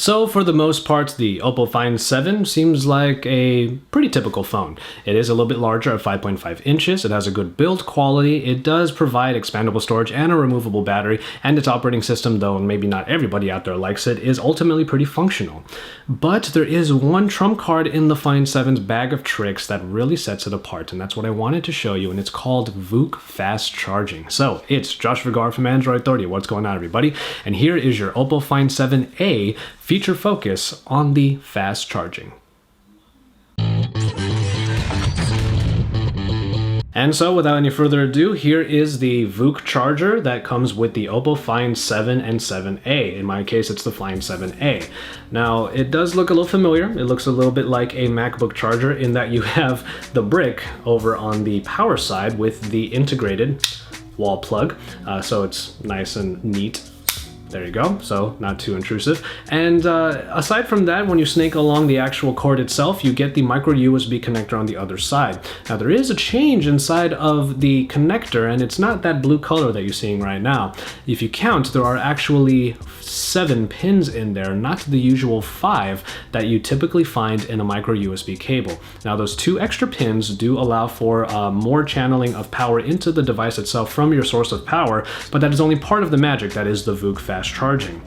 So for the most part, the Oppo Find 7 seems like a pretty typical phone. It is a little bit larger at 5.5 inches, it has a good build quality, it does provide expandable storage and a removable battery, and its operating system, though maybe not everybody out there likes it, is ultimately pretty functional. But there is one trump card in the Find 7's bag of tricks that really sets it apart, and that's what I wanted to show you, and it's called VOOC fast charging. So it's Josh Vergara from Android Authority. What's going on, everybody? And here is your Oppo Find 7a feature focus on the fast charging. And so without any further ado, here is the VOOC charger that comes with the Oppo Find 7 and 7a. In my case, it's the Find 7a. Now, it does look a little familiar. It looks a little bit like a MacBook charger in that you have the brick over on the power side with the integrated wall plug. So it's nice and neat. There you go, so not too intrusive. And aside from that, when you snake along the actual cord itself, you get the micro USB connector on the other side. Now there is a change inside of the connector, and it's not that blue color that you're seeing right now. If you count, there are actually 7 pins in there, not the usual 5 that you typically find in a micro USB cable. Now those 2 extra pins do allow for more channeling of power into the device itself from your source of power, but that is only part of the magic that is the VOOC fast charging.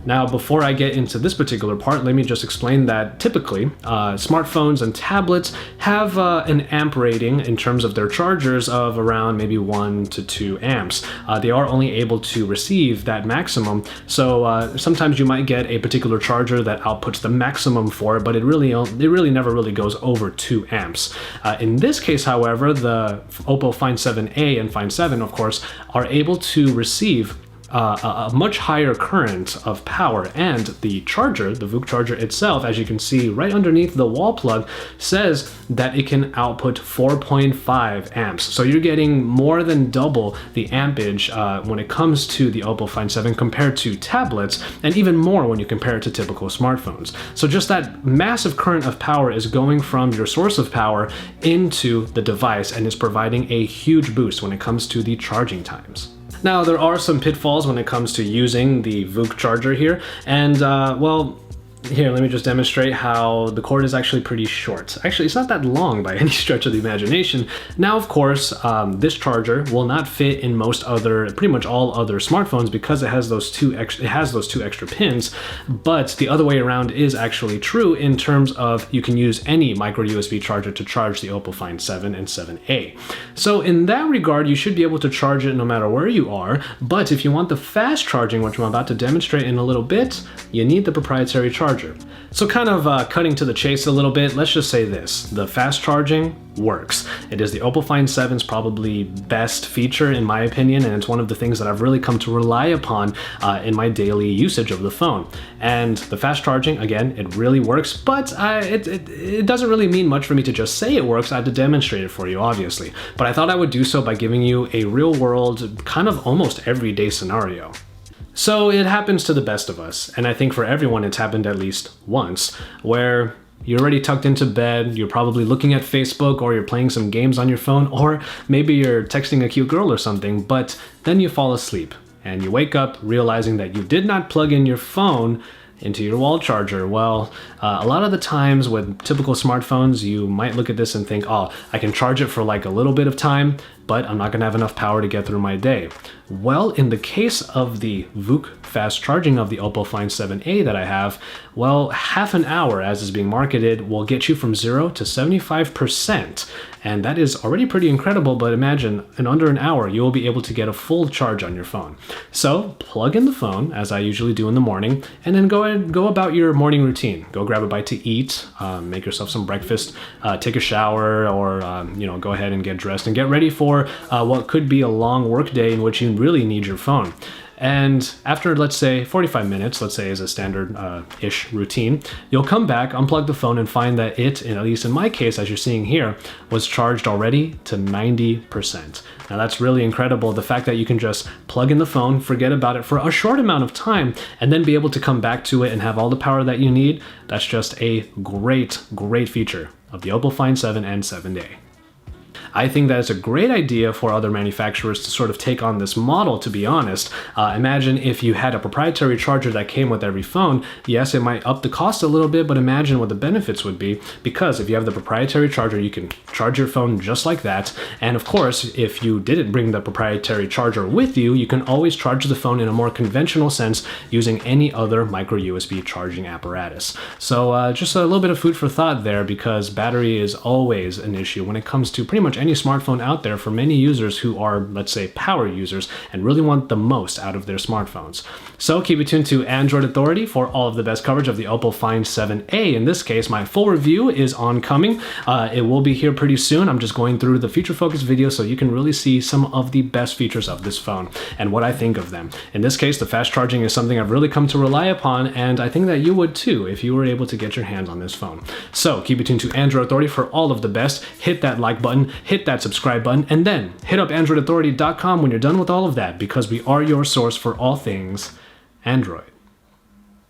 Now, before I get into this particular part, let me just explain that typically smartphones and tablets have an amp rating in terms of their chargers of around maybe 1 to 2 amps. They are only able to receive that maximum, so sometimes you might get a particular charger that outputs the maximum for it, but it really never really goes over 2 amps. In this case, however, the Oppo Find 7a and Find 7, of course, are able to receive a much higher current of power, and the charger, the VOOC charger itself, as you can see right underneath the wall plug, says that it can output 4.5 amps. So you're getting more than double the ampage when it comes to the Oppo Find 7 compared to tablets, and even more when you compare it to typical smartphones. So just that massive current of power is going from your source of power into the device and is providing a huge boost when it comes to the charging times. Now, there are some pitfalls when it comes to using the VOOC charger here, and well, here, let me just demonstrate how the cord is actually pretty short. Actually, it's not that long by any stretch of the imagination. Now, of course, this charger will not fit in pretty much all other smartphones because it has those two extra pins. But the other way around is actually true in terms of you can use any micro USB charger to charge the Oppo Find 7 and 7a. So in that regard, you should be able to charge it no matter where you are. But if you want the fast charging, which I'm about to demonstrate in a little bit, you need the proprietary charger. So kind of cutting to the chase a little bit, let's just say this: the fast charging works. It is the Oppo Find 7's probably best feature in my opinion, and it's one of the things that I've really come to rely upon in my daily usage of the phone. And the fast charging, again, it really works, but it doesn't really mean much for me to just say it works. I have to demonstrate it for you, obviously. But I thought I would do so by giving you a real world, kind of almost everyday scenario. So it happens to the best of us, and I think for everyone it's happened at least once, where you're already tucked into bed, you're probably looking at Facebook, or you're playing some games on your phone, or maybe you're texting a cute girl or something, but then you fall asleep, and you wake up realizing that you did not plug in your phone into your wall charger. Well, a lot of the times with typical smartphones, you might look at this and think, oh, I can charge it for like a little bit of time, but I'm not gonna have enough power to get through my day. Well, in the case of the VOOC fast charging of the Oppo Find 7a that I have, well, half an hour, as is being marketed, will get you from 0 to 75%. And that is already pretty incredible, but imagine in under an hour, you will be able to get a full charge on your phone. So plug in the phone, as I usually do in the morning, and then go about your morning routine. Go grab a bite to eat, make yourself some breakfast, take a shower, or go ahead and get dressed and get ready for what could be a long work day in which you really need your phone. And after, let's say, 45 minutes, let's say is a standard-ish routine, you'll come back, unplug the phone, and find that it, at least in my case, as you're seeing here, was charged already to 90%. Now that's really incredible. The fact that you can just plug in the phone, forget about it for a short amount of time, and then be able to come back to it and have all the power that you need, that's just a great, great feature of the Oppo Find 7 and 7a. I think that it's a great idea for other manufacturers to sort of take on this model, to be honest. Imagine if you had a proprietary charger that came with every phone. Yes, it might up the cost a little bit, but imagine what the benefits would be, because if you have the proprietary charger, you can charge your phone just like that. And of course, if you didn't bring the proprietary charger with you, you can always charge the phone in a more conventional sense using any other micro USB charging apparatus. So just a little bit of food for thought there, because battery is always an issue when it comes to pretty much any smartphone out there for many users who are, let's say, power users and really want the most out of their smartphones. So keep it tuned to Android Authority for all of the best coverage of the Oppo Find 7a. In this case, my full review is oncoming. It will be here pretty soon. I'm just going through the feature focus video so you can really see some of the best features of this phone and what I think of them. In this case, the fast charging is something I've really come to rely upon, and I think that you would too if you were able to get your hands on this phone. So keep it tuned to Android Authority for all of the best. Hit that like button, hit that subscribe button, and then hit up AndroidAuthority.com when you're done with all of that, because we are your source for all things Android.